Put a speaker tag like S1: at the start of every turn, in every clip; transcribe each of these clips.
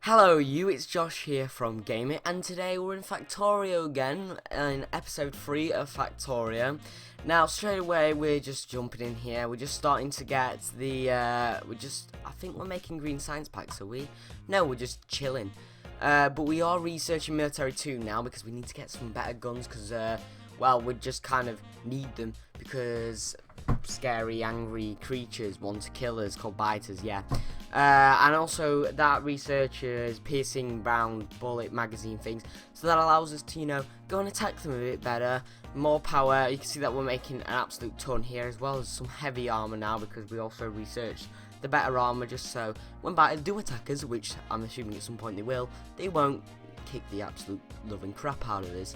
S1: Hello you, it's Josh here from Gaming, and today we're in Factorio again, in episode 3 of Factorio. Now straight away we're just jumping in here, we're just starting to get the, I think we're making green science packs, are we? No, we're just chilling. But we are researching military 2 now, because we need to get some better guns, because, well, we just kind of need them, because scary, angry creatures want to kill us, called biters, yeah. And also that researchers piercing round bullet magazine things, so that allows us to, you know, go and attack them a bit better, more power. You can see that we're making an absolute ton here, as well as some heavy armor now, because we also researched the better armor, just so when biters do attack us, which I'm assuming at some point they won't kick the absolute loving crap out of us.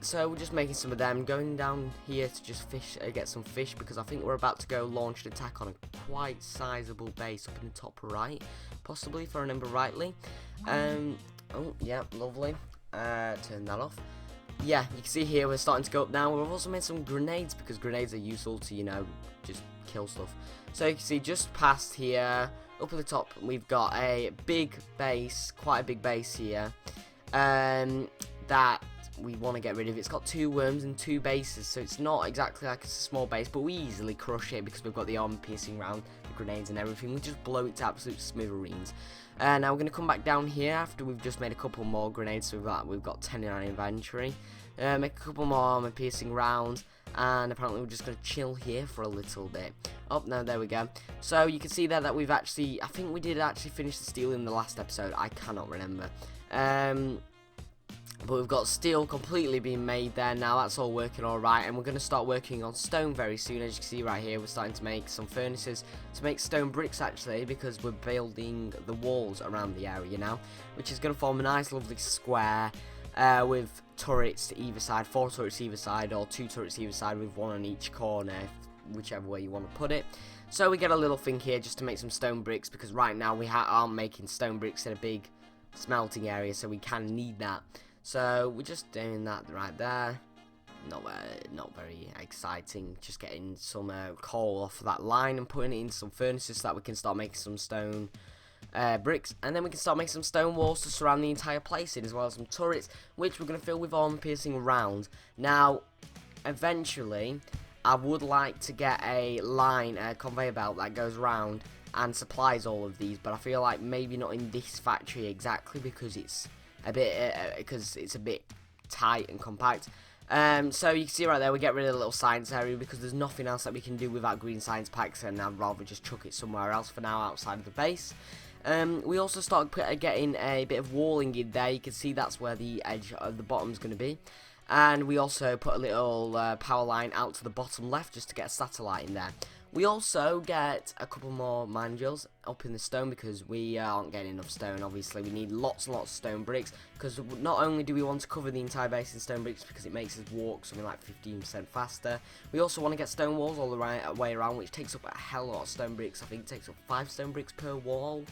S1: So we're just making some of them, going down here to just fish, get some fish, because I think we're about to go launch an attack on a quite sizable base up in the top right, possibly, if I remember rightly. Oh yeah, lovely. Turn that off. Yeah, you can see here we're starting to go up now. We've also made some grenades, because grenades are useful to, you know, just kill stuff. So you can see just past here, up at the top, we've got a big base, quite a big base here, that we want to get rid of. It's got 2 worms and 2 bases, so it's not exactly like it's a small base, but we easily crush it because we've got the armor piercing round, the grenades and everything. We just blow it to absolute smithereens. Now we're going to come back down here after we've just made a couple more grenades, so we've got 10 in our inventory. Make a couple more armor piercing rounds, and apparently we're just going to chill here for a little bit. Oh, no, there we go. So you can see there that we've actually, I think we did actually finish the steel in the last episode, I cannot remember. But we've got steel completely being made there now. That's all working alright, and we're going to start working on stone very soon. As you can see right here, we're starting to make some furnaces to make stone bricks, actually, because we're building the walls around the area now, which is going to form a nice lovely square with turrets to either side, 4 turrets either side, or 2 turrets either side with 1 on each corner, whichever way you want to put it. So we get a little thing here just to make some stone bricks, because right now we aren't making stone bricks in a big smelting area, so we can need that. So we're just doing that right there. Not very exciting. Just getting some coal off of that line and putting it in some furnaces so that we can start making some stone bricks, and then we can start making some stone walls to surround the entire place in, as well as some turrets, which we're going to fill with armor piercing rounds. Now, eventually, I would like to get a line, a conveyor belt that goes round and supplies all of these, but I feel like maybe not in this factory exactly, because it's a bit tight and compact. So you can see right there, we get rid of the little science area because there's nothing else that we can do without green science packs, and I'd rather just chuck it somewhere else for now outside of the base. We also start getting a bit of walling in there. You can see that's where the edge of the bottom is going to be. And we also put a little power line out to the bottom left just to get a satellite in there. We also get a couple more mine drills up in the stone, because we aren't getting enough stone. Obviously, we need lots and lots of stone bricks, because not only do we want to cover the entire base in stone bricks because it makes us walk something like 15% faster, we also want to get stone walls all the way around, which takes up a hell of a lot of stone bricks. I think it takes up 5 stone bricks per wall.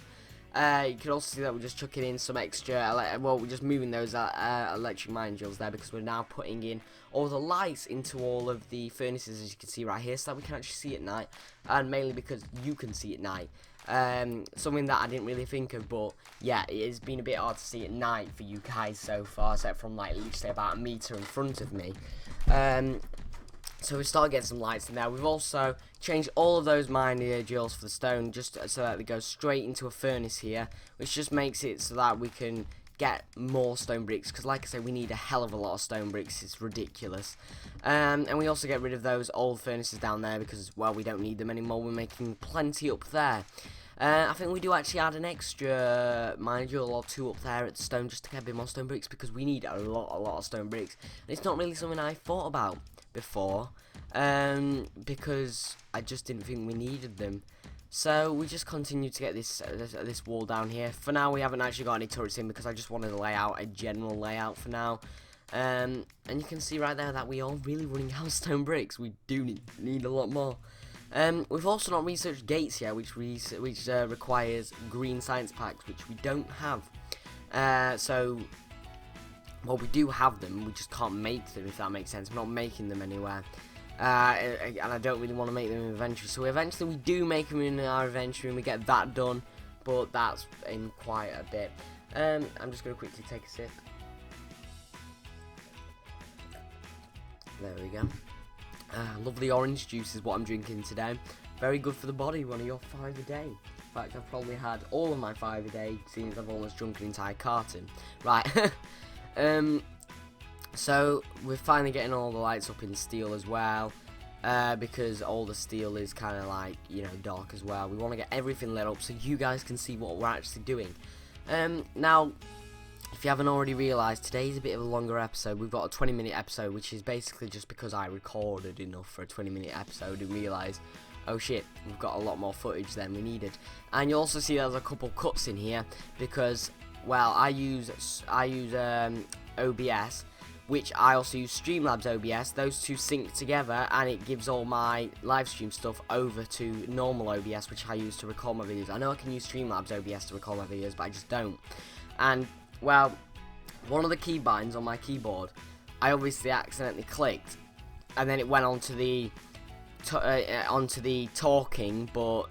S1: You can also see that we're just chucking in some extra, well, we're just moving those electric mine drills there, because we're now putting in all the lights into all of the furnaces, as you can see right here, so that we can actually see at night, and mainly because you can see at night. Something that I didn't really think of, but yeah, it has been a bit hard to see at night for you guys so far, except from like literally about a meter in front of me. So we started getting some lights in there. We've also changed all of those mining drills for the stone, just so that they go straight into a furnace here, which just makes it so that we can get more stone bricks, because like I say, we need a hell of a lot of stone bricks. It's ridiculous. And we also get rid of those old furnaces down there, because, well, we don't need them anymore. We're making plenty up there. I think we do actually add an extra mine drill or 2 up there at the stone, just to get a bit more stone bricks, because we need a lot of stone bricks. And it's not really something I thought about before, because I just didn't think we needed them. So we just continue to get this wall down here. For now, we haven't actually got any turrets in, because I just wanted to lay out a general layout for now. And you can see right there that we are really running out of stone bricks. We do need a lot more. We've also not researched gates yet, which requires green science packs, which we don't have. Well, we do have them, we just can't make them, if that makes sense. We're not making them anywhere. And I don't really want to make them in inventory. So eventually we do make them in our inventory, and we get that done. but that's in quite a bit. I'm just going to quickly take a sip. There we go. Lovely orange juice is what I'm drinking today. Very good for the body, one of your 5 a day. In fact, I've probably had all of my 5 a day, seeing as I've almost drunk an entire carton. Right. So we're finally getting all the lights up in steel as well, because all the steel is kind of like, you know, dark as well. We want to get everything lit up so you guys can see what we're actually doing. Now, if you haven't already realised, today's a bit of a longer episode. We've got a 20-minute episode, which is basically just because I recorded enough for a 20-minute episode and realised, oh shit, we've got a lot more footage than we needed. And you'll also see there's a couple cuts in here because, well, I use OBS, which I also use Streamlabs OBS. Those two sync together and it gives all my live stream stuff over to normal OBS, which I use to record my videos. I know I can use Streamlabs OBS to record my videos, but I just don't. And, well, one of the keybinds on my keyboard, I obviously accidentally clicked, and then it went onto the talking, but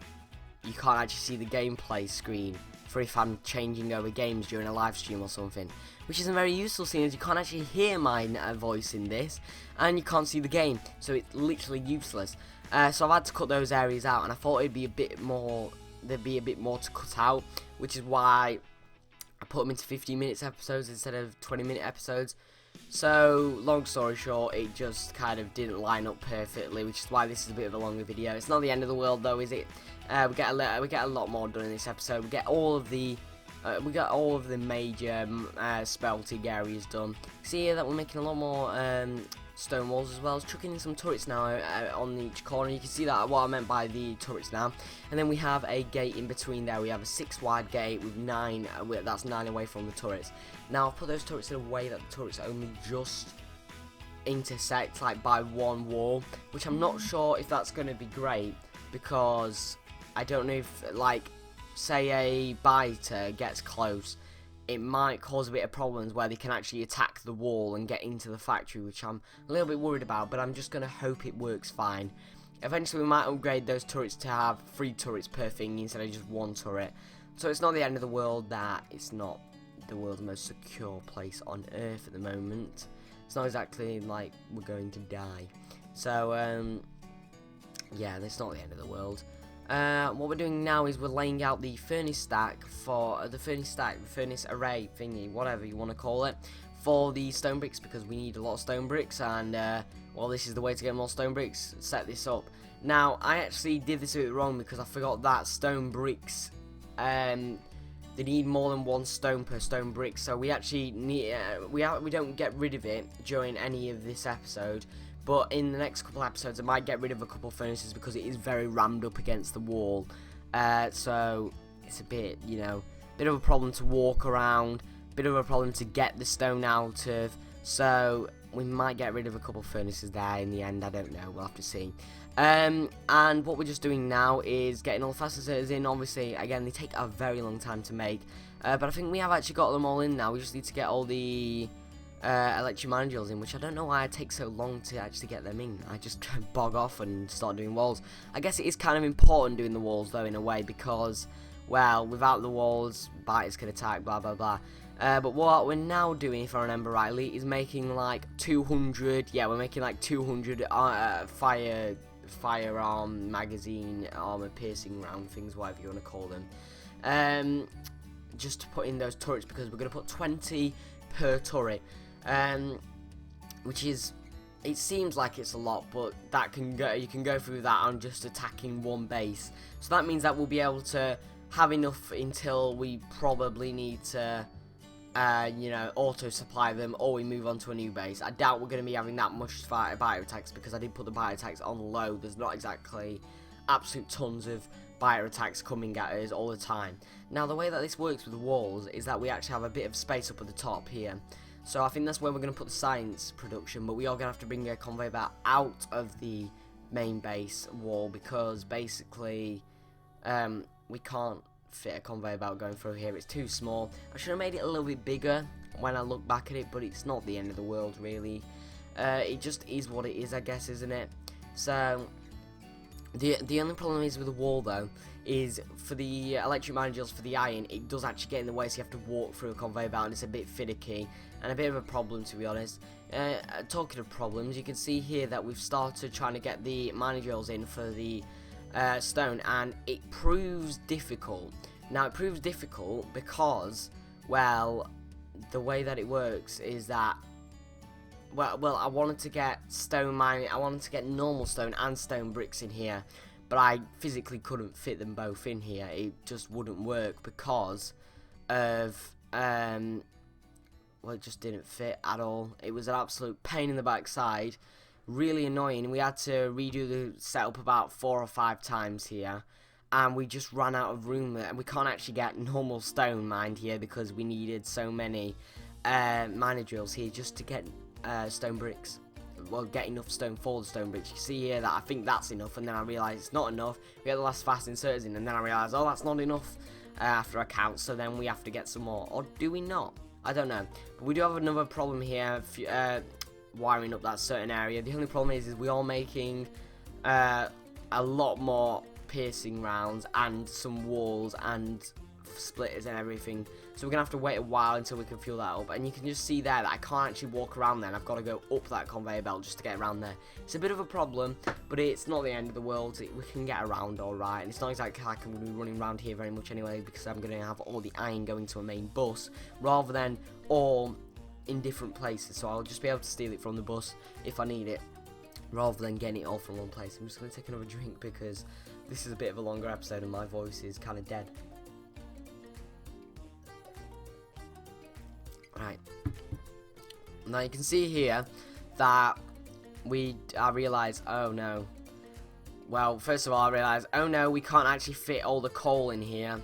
S1: you can't actually see the gameplay screen for if I'm changing over games during a live stream or something, which isn't very useful, seeing as you can't actually hear my voice in this, and you can't see the game, so it's literally useless. So I've had to cut those areas out, and I thought it'd be a bit more, there'd be a bit more to cut out, which is why I put them into 15-minute episodes instead of 20-minute episodes. So, long story short, it just kind of didn't line up perfectly, which is why this is a bit of a longer video. It's not the end of the world, though, is it? We get a lot more done in this episode. We get all of the major spelting areas done. See here that we're making a lot more stone walls as well. I was chucking in some turrets now on each corner. You can see that what I meant by the turrets now. And then we have a gate in between there. We have a 6-wide gate with 9. That's 9 away from the turrets. Now I've put those turrets in a way that the turrets only just intersect like by one wall, which I'm not sure if that's going to be great, because I don't know if, like, say a biter gets close, it might cause a bit of problems where they can actually attack the wall and get into the factory, which I'm a little bit worried about, but I'm just going to hope it works fine. Eventually we might upgrade those turrets to have 3 turrets per thing instead of just 1 turret. So it's not the end of the world that it's not the world's most secure place on Earth at the moment. It's not exactly like we're going to die. So, yeah, that's not the end of the world. What we're doing now is we're laying out the furnace stack for the furnace array thingy, whatever you want to call it, for the stone bricks, because we need a lot of stone bricks, and well, this is the way to get more stone bricks. Set this up. Now, I actually did this a bit wrong because I forgot that stone bricks, they need more than 1 stone per stone brick, so we actually need we don't get rid of it during any of this episode. But in the next couple episodes, I might get rid of a couple furnaces because it is very rammed up against the wall. So it's a bit, you know, bit of a problem to walk around, bit of a problem to get the stone out of. So we might get rid of a couple furnaces there in the end. I don't know. We'll have to see. And what we're just doing now is getting all the facilitators in. Obviously, again, they take a very long time to make. But I think we have actually got them all in now. We just need to get all the electric modules in, which I don't know why it takes so long to actually get them in. I just bog off and start doing walls. I guess it is kind of important doing the walls though, in a way, because, well, without the walls, biters can attack, blah blah blah. But what we're now doing, if I remember rightly, is making like 200. Yeah, we're making like 200 firearm magazine armor piercing round things, whatever you want to call them. Just to put in those turrets, because we're going to put 20 per turret. Which is, it seems like it's a lot, but that can go, you can go through that on just attacking 1 base. So that means that we'll be able to have enough until we probably need to, you know, auto supply them, or we move on to a new base. I doubt we're going to be having that much biter attacks, because I did put the biter attacks on low. There's not exactly absolute tons of biter attacks coming at us all the time. Now, the way that this works with the walls is that we actually have a bit of space up at the top here. So I think that's where we're going to put the science production, but we are going to have to bring a conveyor belt out of the main base wall, because basically we can't fit a conveyor belt going through here. It's too small. I should have made it a little bit bigger when I look back at it, but it's not the end of the world really. It just is what it is, I guess, isn't it? So The only problem is with the wall though, is for the electric manuals for the iron, it does actually get in the way, so you have to walk through a conveyor belt, and it's a bit finicky and a bit of a problem, to be honest. Talking of problems, you can see here that we've started trying to get the manuals in for the stone, and it proves difficult. Now it proves difficult because, well, the way that it works is that well, I wanted to get stone mining. I wanted to get normal stone and stone bricks in here, but I physically couldn't fit them both in here. It just wouldn't work because of well, it just didn't fit at all. It was an absolute pain in the backside, really annoying. We had to redo the setup about 4 or 5 times here, and we just ran out of room there. And we can't actually get normal stone mined here because we needed so many miner drills here just to get stone bricks. Well, get enough stone for the stone bricks. You can see here that I think that's enough, and then I realised it's not enough. We get the last fast inserters in, and then I realised, oh, that's not enough after I count, so then we have to get some more. Or do we not? I don't know. But we do have another problem here, wiring up that certain area. The only problem is we are making a lot more piercing rounds and some walls and splitters and everything, so we're gonna have to wait a while until we can fuel that up. And you can just see there that I can't actually walk around there, and I've got to go up that conveyor belt just to get around there. It's a bit of a problem, but it's not the end of the world. We can get around alright, and it's not exactly like I'm going to be running around here very much anyway, because I'm going to have all the iron going to a main bus rather than all in different places, so I'll just be able to steal it from the bus if I need it, rather than getting it all from one place. I'm just going to take another drink because this is a bit of a longer episode and my voice is kind of dead. Right, now you can see here that I realised, oh no, well, first of all I realised, oh no, we can't actually fit all the coal in here.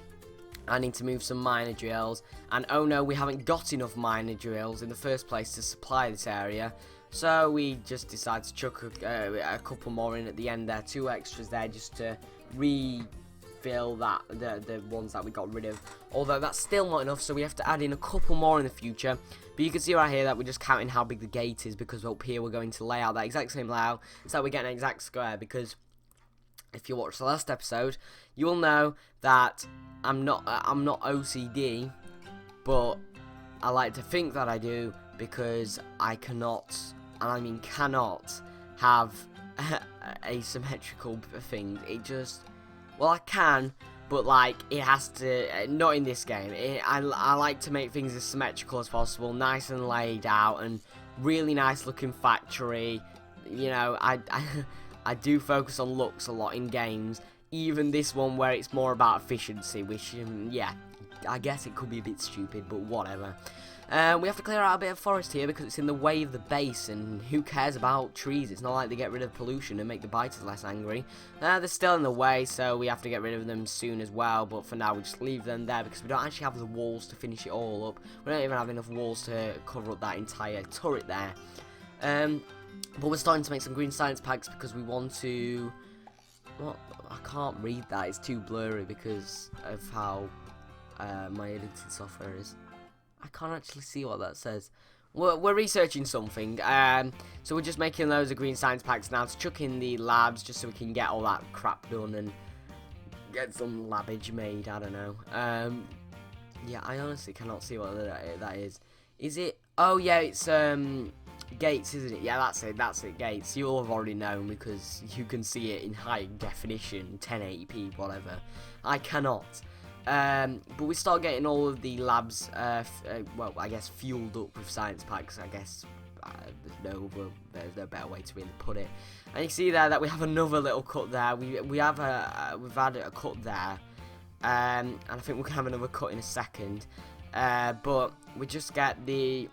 S1: I need to move some miner drills, and oh no, we haven't got enough miner drills in the first place to supply this area, so we just decided to chuck a couple more in at the end there, 2 extras there just to refill that the ones that we got rid of, although that's still not enough, so we have to add in a couple more in the future. But you can see right here that we're just counting how big the gate is, because up here we're going to lay out that exact same layout, so we get an exact square. Because if you watched the last episode, you will know that I'm not OCD, but I like to think that I do, because I cannot, and I mean cannot, have asymmetrical things. It just, well, I can, but like it has to, not in this game. I like to make things as symmetrical as possible, nice and laid out, and really nice looking factory. You know, I do focus on looks a lot in games, even this one where it's more about efficiency, which, yeah, I guess it could be a bit stupid, but whatever. We have to clear out a bit of forest here because it's in the way of the base, and who cares about trees? It's not like they get rid of pollution and make the biters less angry. They're still in the way, so we have to get rid of them soon as well, but for now we just leave them there because we don't actually have the walls to finish it all up. We don't even have enough walls to cover up that entire turret there. But we're starting to make some green science packs because we want to... Well, I can't read that, it's too blurry because of how my editing software is. I can't actually see what that says. We're researching something, so we're just making loads of green science packs now to chuck in the labs just so we can get all that crap done and get some labbage made, I don't know. Yeah, I honestly cannot see what that is. Is it? Oh yeah, it's Gates, isn't it? Yeah, that's it, Gates. You'll have already known because you can see it in high definition, 1080p, whatever. I cannot. But we start getting all of the labs, well, I guess fueled up with science packs, I guess. There's no better way to really put it. And you see there that we have another little cut there. We've had a cut there, and I think we're gonna have another cut in a second. But we just get the.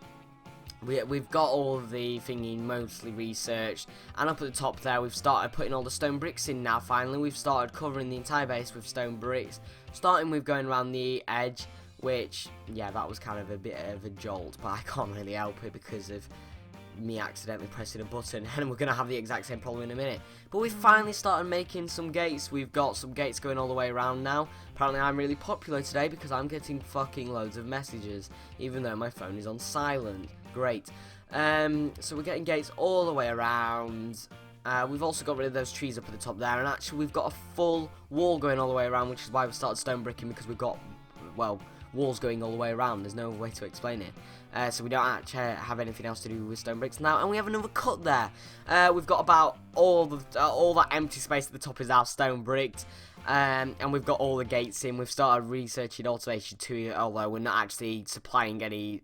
S1: We've got all of the thingy mostly researched, and up at the top there we've started putting all the stone bricks in now. Finally, we've started covering the entire base with stone bricks, starting with going around the edge, which, yeah, that was kind of a bit of a jolt, but I can't really help it because of me accidentally pressing a button, and we're going to have the exact same problem in a minute. But we've finally started making some gates. We've got some gates going all the way around now. Apparently I'm really popular today because I'm getting fucking loads of messages, even though my phone is on silent. Great. So we're getting gates all the way around. We've also got rid of those trees up at the top there, and actually we've got a full wall going all the way around, which is why we started stone bricking, because we've got, well, walls going all the way around. There's no way to explain it. So we don't actually have anything else to do with stone bricks now, and we have another cut there. We've got about all that empty space at the top is our stone bricked. And we've got all the gates in. We've started researching automation too, although we're not actually supplying any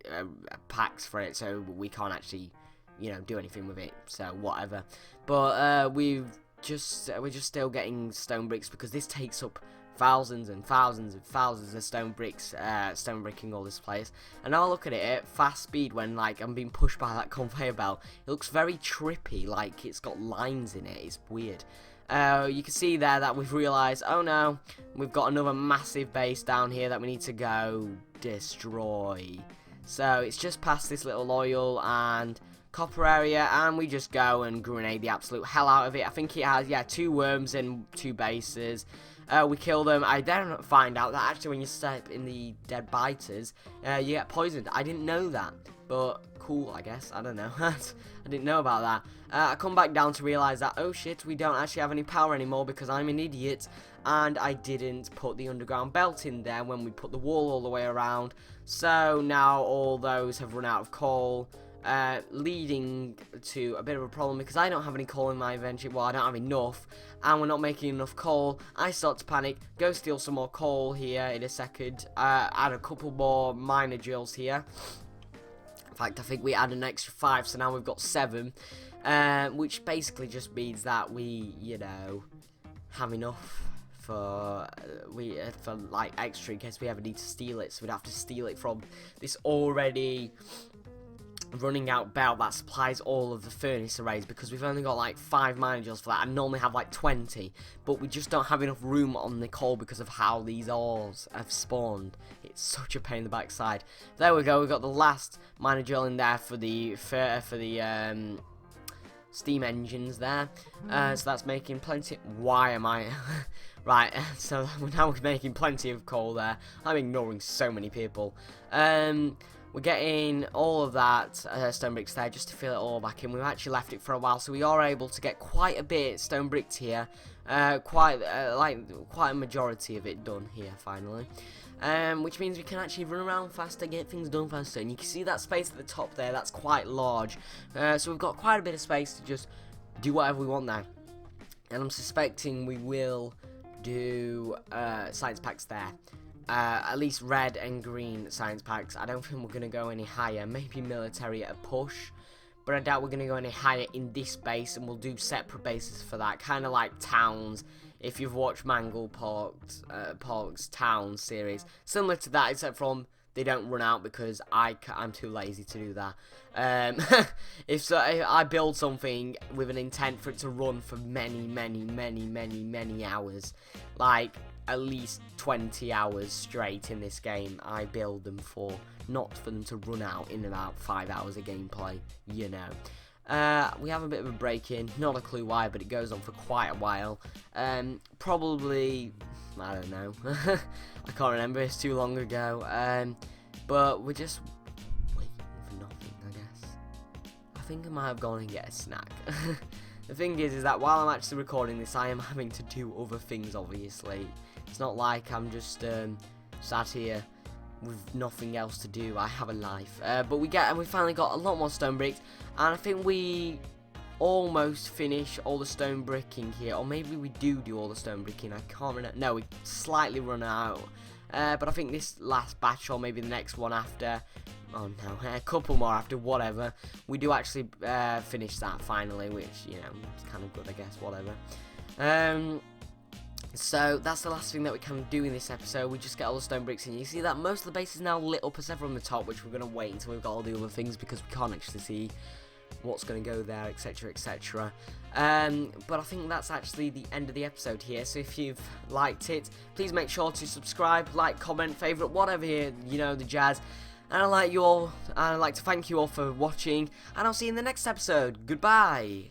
S1: packs for it, so we can't actually, you know, do anything with it. So whatever. But we're just still getting stone bricks, because this takes up thousands and thousands and thousands of stone bricks, stone bricking all this place. And now look at it at fast speed when like I'm being pushed by that conveyor belt. It looks very trippy, like it's got lines in it. It's weird. You can see there that we've realised, oh no, we've got another massive base down here that we need to go destroy. So it's just past this little oil and copper area, and we just go and grenade the absolute hell out of it. I think it has, yeah, 2 worms and 2 bases. We kill them. I then find out that actually when you step in the dead biters, you get poisoned. I didn't know that, but cool, I guess. I don't know. I didn't know about that. I come back down to realise that, oh shit, we don't actually have any power anymore because I'm an idiot, and I didn't put the underground belt in there when we put the wall all the way around. So now all those have run out of coal, leading to a bit of a problem because I don't have any coal in my inventory. Well, I don't have enough, and we're not making enough coal. I start to panic, go steal some more coal here in a second, add a couple more miner drills here. In fact, I think we add an extra 5, so now we've got 7, which basically just means that we, you know, have enough for like extra in case we ever need to steal it. So we'd have to steal it from this already running out belt that supplies all of the furnace arrays, because we've only got like 5 miner drills for that and normally have like 20, but we just don't have enough room on the coal because of how these ores have spawned. It's such a pain in the backside. There we go, we've got the last miner drill in there for the steam engines there, so that's making plenty. Why am I right, so now we're making plenty of coal there. I'm ignoring so many people. We're getting all of that stone bricks there just to fill it all back in. We've actually left it for a while, so we are able to get quite a bit stone bricked here. Quite a majority of it done here finally. Which means we can actually run around faster, get things done faster. And you can see that space at the top there, that's quite large. So we've got quite a bit of space to just do whatever we want there. And I'm suspecting we will do science packs there. At least red and green science packs. I don't think we're going to go any higher. Maybe military at a push, but I doubt we're going to go any higher in this base, and we'll do separate bases for that. Kind of like towns, if you've watched Mangle Park's Town series. Similar to that, except from they don't run out because I'm too lazy to do that. If I build something with an intent for it to run for many hours, like at least 20 hours straight in this game, I build them for, not for them to run out in about 5 hours of gameplay, you know. We have a bit of a break in, not a clue why, but it goes on for quite a while. Probably, I don't know, I can't remember, it's too long ago. But we're just waiting for nothing, I guess. I think I might have gone and get a snack. The thing is that while I'm actually recording this, I am having to do other things, obviously. It's not like I'm just sat here with nothing else to do. I have a life. But we finally got a lot more stone bricks, and I think we almost finish all the stone bricking here, or maybe we do all the stone bricking. I can't remember. No, we slightly run out. But I think this last batch, or maybe the next one after, oh no, a couple more after, whatever, we do actually finish that finally, which, you know, is kind of good, I guess, whatever. So that's the last thing that we can do in this episode. We just get all the stone bricks in. You see that most of the base is now lit up except from the top, which we're going to wait until we've got all the other things, because we can't actually see what's going to go there, etc, etc. But I think that's actually the end of the episode here. So if you've liked it, please make sure to subscribe, like, comment, favourite, whatever, you know, the jazz. And I'd like to thank you all for watching, and I'll see you in the next episode. Goodbye.